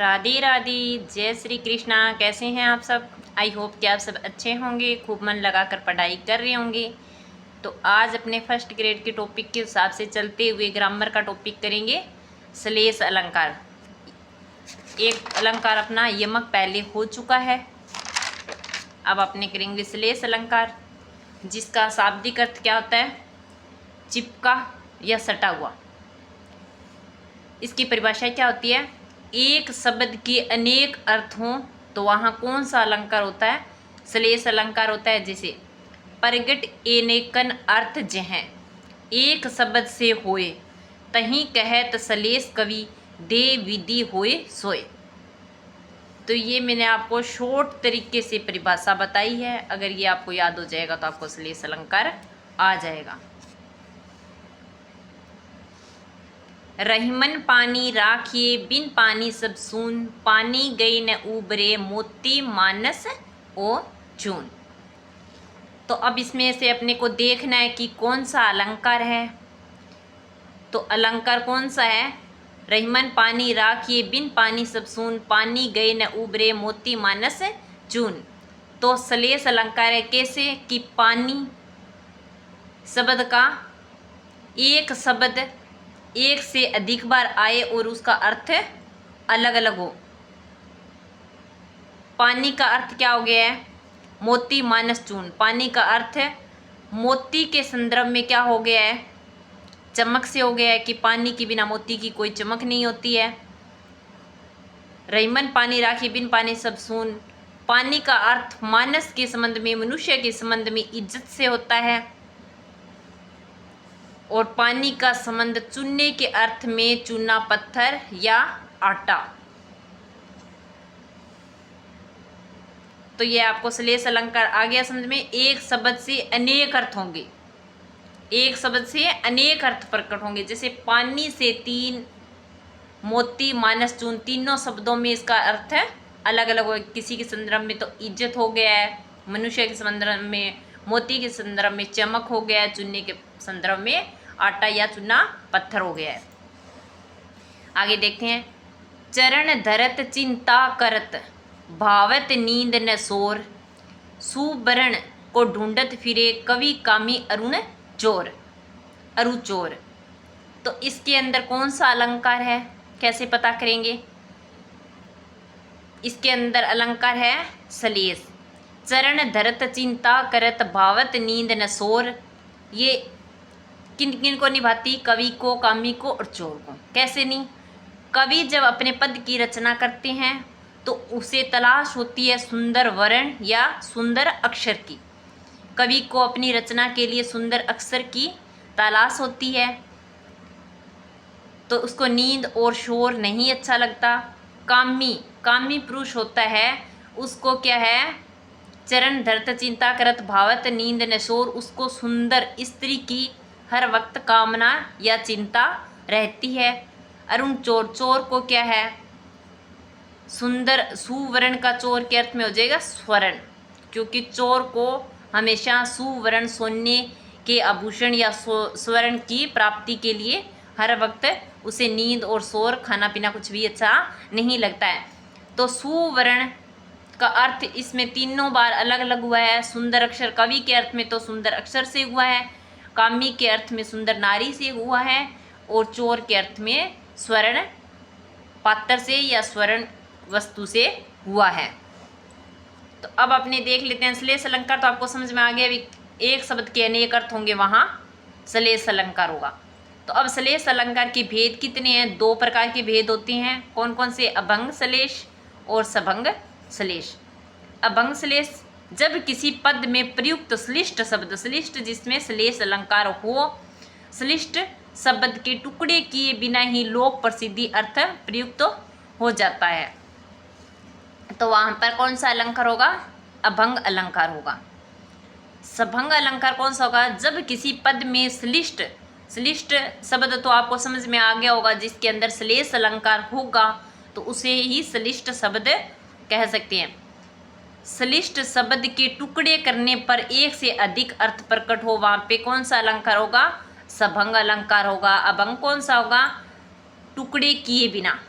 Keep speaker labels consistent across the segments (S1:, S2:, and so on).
S1: राधे राधे, जय श्री कृष्णा। कैसे हैं आप सब? आई होप कि आप सब अच्छे होंगे, खूब मन लगाकर पढ़ाई कर रहे होंगे। तो आज अपने फर्स्ट ग्रेड के टॉपिक के हिसाब से चलते हुए ग्रामर का टॉपिक करेंगे श्लेष अलंकार। एक अलंकार अपना यमक पहले हो चुका है, अब अपने करेंगे श्लेष अलंकार, जिसका शाब्दिक अर्थ क्या होता है? चिपका या सटा हुआ। इसकी परिभाषा क्या होती है? एक शब्द के अनेक अर्थ हों तो वहाँ कौन सा अलंकार होता है? श्लेष अलंकार होता है। जैसे प्रगट एनेकन अर्थ जह एक शब्द से होए, तहीं कहत श्लेष कवि दे विधि होए सोए। तो ये मैंने आपको शॉर्ट तरीके से परिभाषा बताई है। अगर ये आपको याद हो जाएगा तो आपको श्लेष अलंकार आ जाएगा। रहीमन पानी राखिए बिन पानी सब सून, पानी गई न उबरे मोती मानस ओ चून। तो अब इसमें से अपने को देखना है कि कौन सा अलंकार है। तो अलंकार कौन सा है? रहीमन पानी राखिए बिन पानी सब सून, पानी गई न उबरे मोती मानस चून। तो श्लेष अलंकार है। कैसे? कि पानी शब्द का एक शब्द एक से अधिक बार आए और उसका अर्थ अलग अलग हो। पानी का अर्थ क्या हो गया है? मोती मानस चून। पानी का अर्थ है मोती के संदर्भ में क्या हो गया है? चमक से हो गया है कि पानी के बिना मोती की कोई चमक नहीं होती है। रहीमन पानी राखी बिन पानी सब सून। पानी का अर्थ मानस के संबंध में, मनुष्य के संबंध में इज्जत से होता है। और पानी का संबंध चूने के अर्थ में चूना पत्थर या आटा। तो ये आपको श्लेष अलंकार आ गया समझ में। एक शब्द से अनेक अर्थ होंगे, एक शब्द से अनेक अर्थ प्रकट होंगे। जैसे पानी से तीन, मोती मानस चून, तीनों शब्दों में इसका अर्थ है अलग अलग हो। किसी के संदर्भ में तो इज्जत हो गया है, मनुष्य के संदर्भ में मोती के संदर्भ में चमक हो गया है, चुन्नी के संदर्भ में आटा या चूना पत्थर हो गया है। आगे देखते हैं। चरण धरत चिंता करत, भावत नींद न सोर, सुबरण को ढूंढत फिरे कवि कामी अरुण चोर, अरु चोर। तो इसके अंदर कौन सा अलंकार है? कैसे पता करेंगे? इसके अंदर अलंकार है श्लेष। चरण धरत चिंता करत, भावत नींद न सोर। ये किन किन को निभाती? कवि को, कामी को और चोर को। कैसे नहीं? कवि जब अपने पद की रचना करते हैं तो उसे तलाश होती है सुंदर वर्ण या सुंदर अक्षर की। कवि को अपनी रचना के लिए सुंदर अक्षर की तलाश होती है, तो उसको नींद और शोर नहीं अच्छा लगता। कामी, कामी पुरुष होता है, उसको क्या है? चरण धरत चिंता करत, भावत नींद न शोर। उसको सुंदर स्त्री की हर वक्त कामना या चिंता रहती है। अरुण चोर, चोर को क्या है? सुंदर सुवर्ण का चोर के अर्थ में हो जाएगा स्वर्ण, क्योंकि चोर को हमेशा सुवर्ण सोने के आभूषण या स्वर्ण की प्राप्ति के लिए हर वक्त उसे नींद और शोर, खाना पीना कुछ भी अच्छा नहीं लगता है। तो सुवर्ण का अर्थ इसमें तीनों बार अलग अलग हुआ है। सुंदर अक्षर कवि के अर्थ में तो सुंदर अक्षर से हुआ है, कामी के अर्थ में सुंदर नारी से हुआ है, और चोर के अर्थ में स्वर्ण पात्र से या स्वर्ण वस्तु से हुआ है। तो अब अपने देख लेते हैं श्लेष अलंकार। तो आपको समझ में आ गया, एक शब्द के अनेक अर्थ होंगे, वहाँ श्लेष अलंकार होगा। तो अब श्लेष अलंकार के भेद कितने हैं? दो प्रकार के भेद होते हैं। कौन कौन से? अभंग श्लेष और सभंग श्लेष। अभंग श्लेष जब किसी पद में प्रयुक्त श्लिष्ट शब्द, श्लिष्ट जिसमें श्लेष अलंकार हो, श्लिष्ट शब्द के टुकड़े किए बिना ही लोक प्रसिद्धि अर्थ प्रयुक्त हो जाता है, तो वहाँ पर कौन सा अलंकार होगा? अभंग अलंकार होगा। सभंग अलंकार कौन सा होगा? जब किसी पद में श्लिष्ट, श्लिष्ट शब्द तो आपको समझ में आ गया होगा, जिसके अंदर श्लेष अलंकार होगा तो उसे ही श्लिष्ट शब्द कह सकते हैं। श्लिष्ट शब्द के टुकड़े करने पर एक से अधिक अर्थ प्रकट हो, वहाँ पे कौन सा अलंकार होगा? सभंग अलंकार होगा। अभंग कौन सा होगा? टुकड़े किए बिना,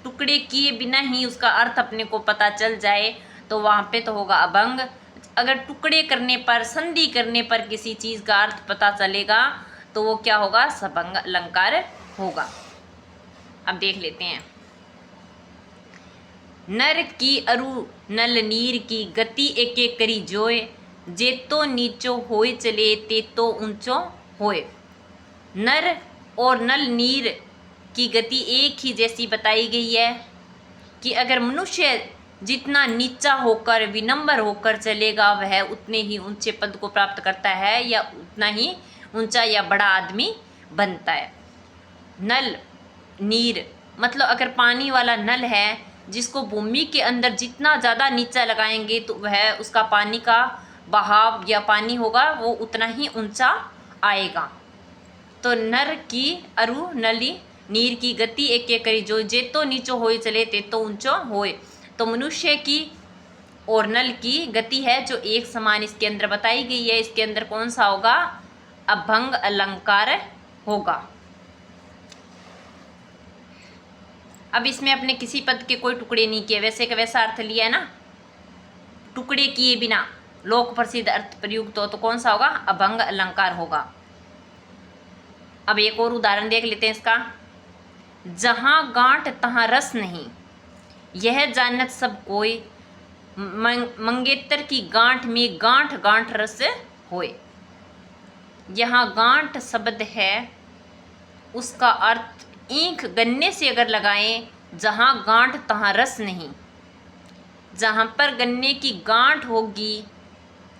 S1: टुकड़े किए बिना ही उसका अर्थ अपने को पता चल जाए तो वहाँ पे तो होगा अभंग। अगर टुकड़े करने पर, संधि करने पर किसी चीज़ का अर्थ पता चलेगा तो वो क्या होगा, सभंग अलंकार होगा। अब देख लेते हैं। नर की अरु नल नीर की गति एक एक करी जोए, जे तो नीचो होए चले ते तो ऊंचो होए। नर और नल नीर की गति एक ही जैसी बताई गई है कि अगर मनुष्य जितना नीचा होकर, विनम्र होकर चलेगा वह उतने ही ऊंचे पद को प्राप्त करता है या उतना ही ऊंचा या बड़ा आदमी बनता है। नल नीर मतलब अगर पानी वाला नल है जिसको भूमि के अंदर जितना ज़्यादा नीचा लगाएंगे तो वह उसका पानी का बहाव या पानी होगा वो उतना ही ऊंचा आएगा। तो नर की अरु नली नीर की गति एक एक करी जो, जे तो नीचो होए चले ते तो ऊंचो होए। तो मनुष्य की और नल की गति है जो एक समान इसके अंदर बताई गई है। इसके अंदर कौन सा होगा, अभंग अलंकार होगा। अब इसमें अपने किसी पद के कोई टुकड़े नहीं किए, वैसे का वैसा अर्थ लिया है ना, टुकड़े किए बिना लोक प्रसिद्ध अर्थ प्रयुक्त हो तो कौन सा होगा, अभंग अलंकार होगा। अब एक और उदाहरण देख लेते हैं इसका। जहाँ गांठ तहाँ रस नहीं, यह जानत सब कोई, मंगेतर की गांठ में गांठ गांठ रस होए। यहाँ गांठ शब्द है उसका अर्थ ईंख गन्ने से अगर लगाएं, जहाँ गांठ तहाँ रस नहीं। जहाँ पर गन्ने की गांठ होगी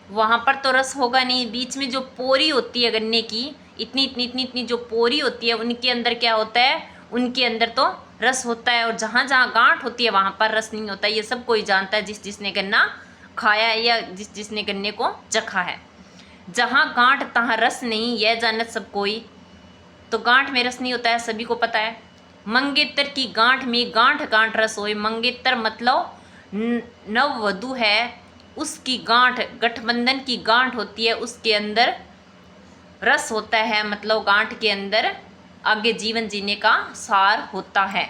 S1: वहाँ पर तो रस होगा नहीं, बीच में जो पोरी होती है गन्ने की, इतनी इतनी इतनी इतनी जो पोरी होती है उनके अंदर क्या होता है, उनके अंदर तो रस होता है। और जहाँ जहाँ गांठ होती है वहाँ पर रस नहीं होता। ये सब कोई जानता है जिस जिसने गन्ना खाया है या जिस जिसने गन्ने को चखा है। जहाँ गांठ तहाँ रस नहीं, यह जानत सब कोई, तो गांठ में रस नहीं होता है, सभी को पता है। मंगेतर की गांठ में गांठ गांठ रस होए। मंगेतर मतलब नववधु है, उसकी गांठ, गठबंधन की गांठ होती है, उसके अंदर रस होता है, मतलब गांठ के अंदर आगे जीवन जीने का सार होता है।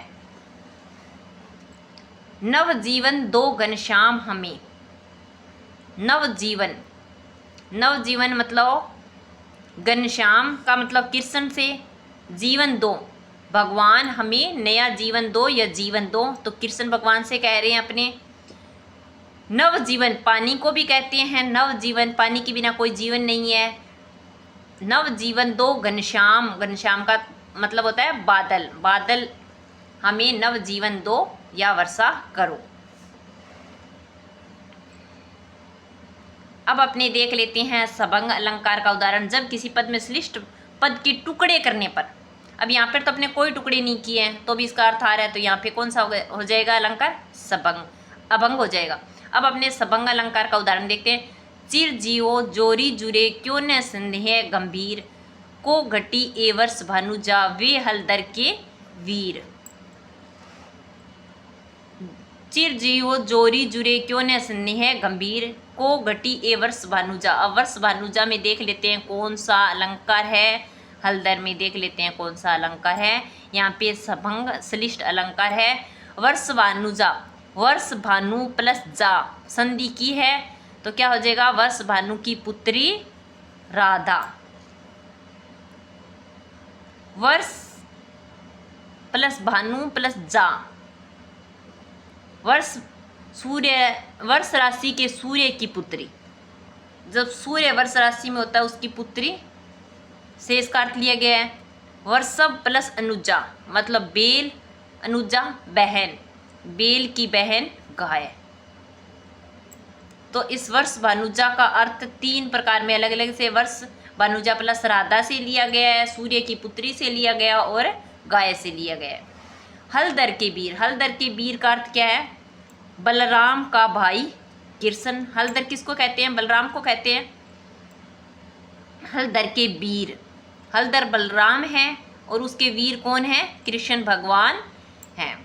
S1: नवजीवन दो घनश्याम हमें। नवजीवन, नवजीवन मतलब घनश्याम का मतलब कृष्ण से, जीवन दो, भगवान हमें नया जीवन दो या जीवन दो, तो कृष्ण भगवान से कह रहे हैं अपने। नवजीवन पानी को भी कहते हैं, नवजीवन पानी के बिना कोई जीवन नहीं है। नवजीवन दो घनश्याम, घनश्याम का मतलब होता है बादल, बादल हमें नवजीवन दो या वर्षा करो। अब अपने देख लेते हैं सभंग अलंकार का उदाहरण। जब किसी पद में श्लिष्ट पद के टुकड़े करने पर, अब यहाँ पर तो अपने कोई टुकड़े नहीं किए हैं तो भी इसका अर्थ आ रहा है, तो यहाँ पे कौन सा हो जाएगा अलंकार, सबंग, अभंग हो जाएगा। अब अपने सबंग अलंकार का उदाहरण देखते हैं। चिर जियो जोरी जुरे क्यों न संदेह गंभीर, को घटी ए वर्ष भानुजा वे हलदर के वीर। चिर जियो जोरी जुरे क्यों न स्नेह गंभीर, को घटी ए वर्ष भानुजा। अब वर्ष भानुजा में देख लेते हैं कौन सा अलंकार है, हलदर में देख लेते हैं कौन सा अलंकार है। यहाँ पे सभंग श्लिष्ट अलंकार है। वर्ष भानुजा, वर्ष भानु प्लस जा संधि की है तो क्या हो जाएगा, वर्ष भानु की पुत्री राधा। वर्ष प्लस भानु प्लस जा, वर्ष सूर्य, वर्ष राशि के सूर्य की पुत्री। जब सूर्य वर्ष राशि में होता है उसकी पुत्री से इसका अर्थ लिया गया है। वर्षभ प्लस अनुजा मतलब बेल, अनुजा बहन, बेल की बहन गाय। तो इस वर्ष भानुजा का अर्थ तीन प्रकार में अलग अलग से, वर्ष भानुजा प्लस राधा से लिया गया है, सूर्य की पुत्री से लिया गया और गाय से लिया गया है। हलदर के वीर, हलदर के वीर का अर्थ क्या है, बलराम का भाई कृष्ण। हलदर किसको कहते हैं, बलराम को कहते हैं। हलदर के वीर, हलदर बलराम है और उसके वीर कौन है, कृष्ण भगवान हैं।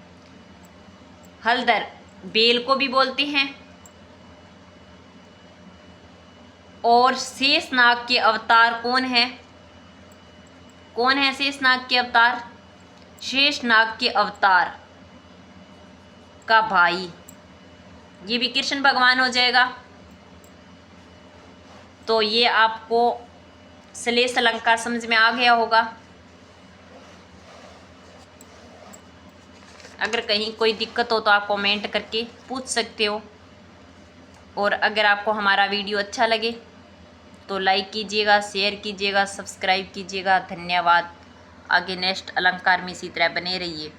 S1: हलदर बेल को भी बोलते हैं। और शेषनाग के अवतार कौन है, कौन है शेषनाग के अवतार, शेषनाग के अवतार का भाई, ये भी कृष्ण भगवान हो जाएगा। तो ये आपको श्लेष अलंकार समझ में आ गया होगा। अगर कहीं कोई दिक्कत हो तो आप कमेंट करके पूछ सकते हो। और अगर आपको हमारा वीडियो अच्छा लगे तो लाइक कीजिएगा, शेयर कीजिएगा, सब्सक्राइब कीजिएगा। धन्यवाद। आगे नेक्स्ट अलंकार में इसी तरह बने रहिए।